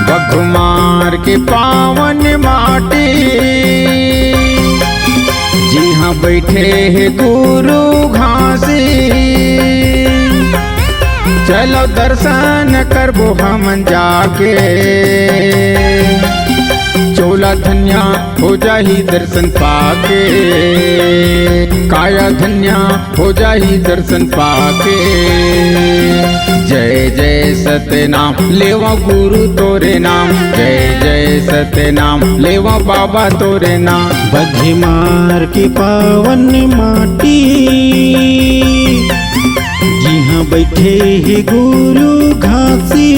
बघमार के पावन माटी, जी हाँ बैठे है गुरु घासी। चलो दर्शन करबो हम जाके, चोला धन्या हो जाही दर्शन पाके, काया धन्या हो जाही दर्शन पाके। जय जय सतनाम लेवा गुरु तोरे नाम, जय जय सतनाम लेवा बाबा तोरे नाम। बघमार की पावन माटी, जी हाँ बैठे है गुरु घासी।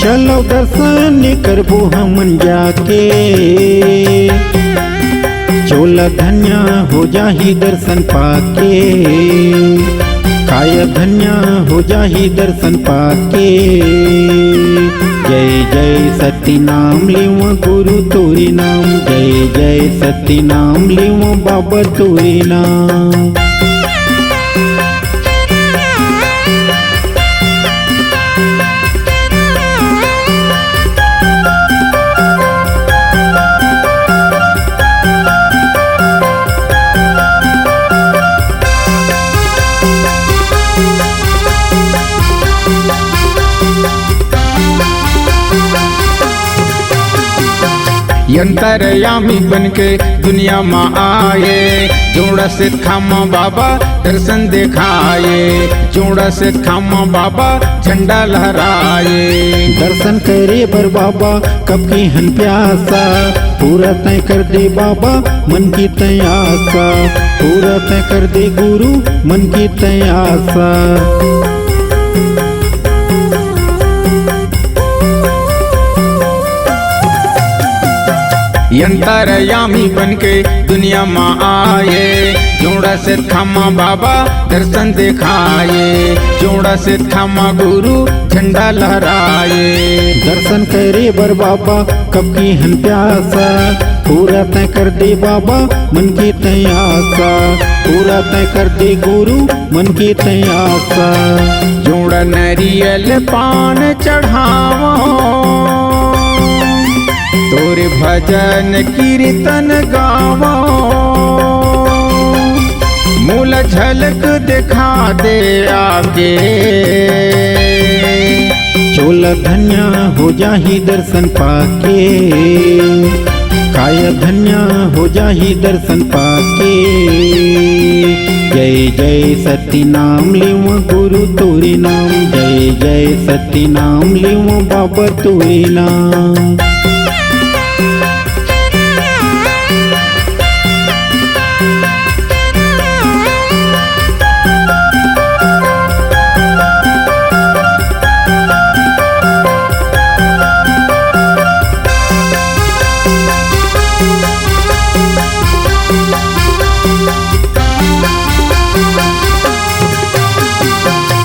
चलो दर्शन करबो हमन जाके, चोला धन्या हो जाही दर्शन पाके, काया धन्या हो जाही दर्शन पाके। जय जय सती नाम लेवा गुरु तोरी नाम, जय जय सती नाम लेवा बाबा तोरी नाम। अंतरयामी बन के दुनिया में आए, जोड़ा से खामा बाबा दर्शन दिखाए, जोड़ा से खामा बाबा झंडा लहराए। दर्शन करे बर बाबा कब की हन प्यासा, पूरा तय कर दे बाबा मन की तय आशा, पूरा तय कर दे गुरु मन की तय आशा। अंतरयामी बन के दुनिया में आए, जोड़ा से खामा बाबा दर्शन दिखाए, जोड़ा से खामा गुरु झंडा लहराए। दर्शन करे बर बाबा कब की हन प्यासा, पूरा तय कर दे बाबा मन की तय आशा, पूरा तय कर दे गुरु मन की तय आशा। जोड़ा नरियल पान चढ़ावो, तोरे भजन कीर्तन गावो, मूल झलक दिखा दे आगे। चोला धन्या हो जाही दर्शन पाके, काया धन्या हो जाही दर्शन पाके। जय जय सती नाम लेवा गुरु तोरी नाम, जय जय सती नाम लेवा बाबा तोरी नाम।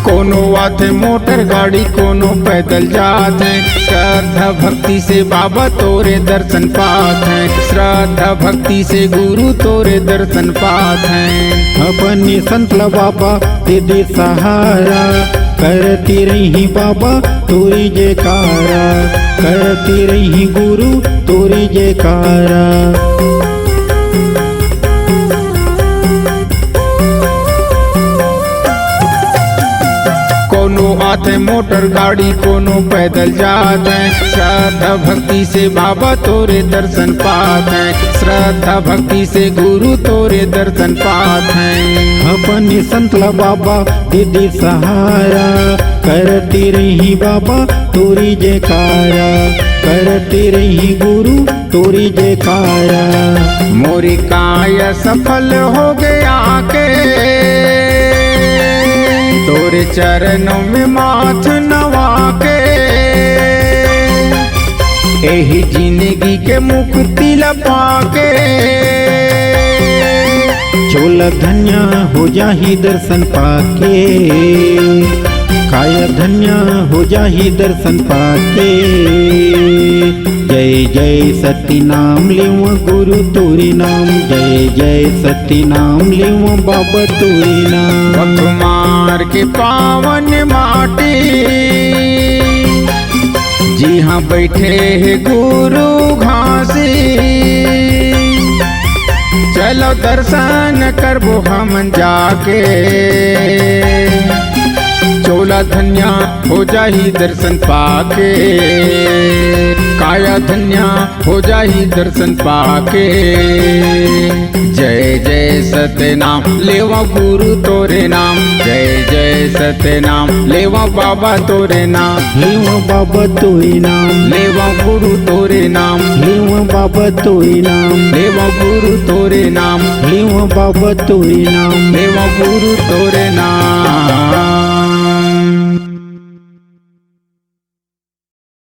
कोनो आते मोटर गाड़ी, कोनो पैदल जाते, श्रद्धा भक्ति से बाबा तोरे दर्शन पाते, श्रद्धा भक्ति से गुरु तोरे दर्शन पाते। अपने संतला बाबा दे दे सहारा, करती रही बाबा तोरी जयकारा, करती रही गुरु तोरी जयकारा। कोनो आते मोटर गाड़ी, कोनो पैदल जाते, श्रद्धा भक्ति से बाबा तोरे दर्शन पाते, श्रद्धा भक्ति से गुरु तोरे दर्शन पाते। अपने संतला बाबा दे दे सहारा, करती रही बाबा तोरी जयकारा, करती रही गुरु तोरी जयकारा। मोरी काया सफल हो गया के, तोरे चरणों में माथ नवा के, यही जिंदगी के मुक्ति लपा के। चोला धन्या हो जाही दर्शन पाके, काया धन्या हो जाही दर्शन पाके। जय जय सती नाम लेवा गुरु तोरी नाम, जय जय सती नाम लेवा बाबा तोरी नाम। बघमार के पावन माटी, यहाँ बैठे है गुरु घासी, चलो दर्शन करबो हम जाके। चोला धन्या हो जाही दर्शन पाके, काया धन्या हो जाही दर्शन पाके। जय जय सतनाम लेवा गुरु तोरे नाम, जय जय सतनाम लेवा बाबा तोरे नाम, लेवा बाबा तोरे नाम, लेवा गुरु तोरे नाम, लेवा बाबा तोरे नाम, लेवा गुरु तोरे नाम, लेवा बाबा तोरे नाम, लेवा गुरु तोरे नाम।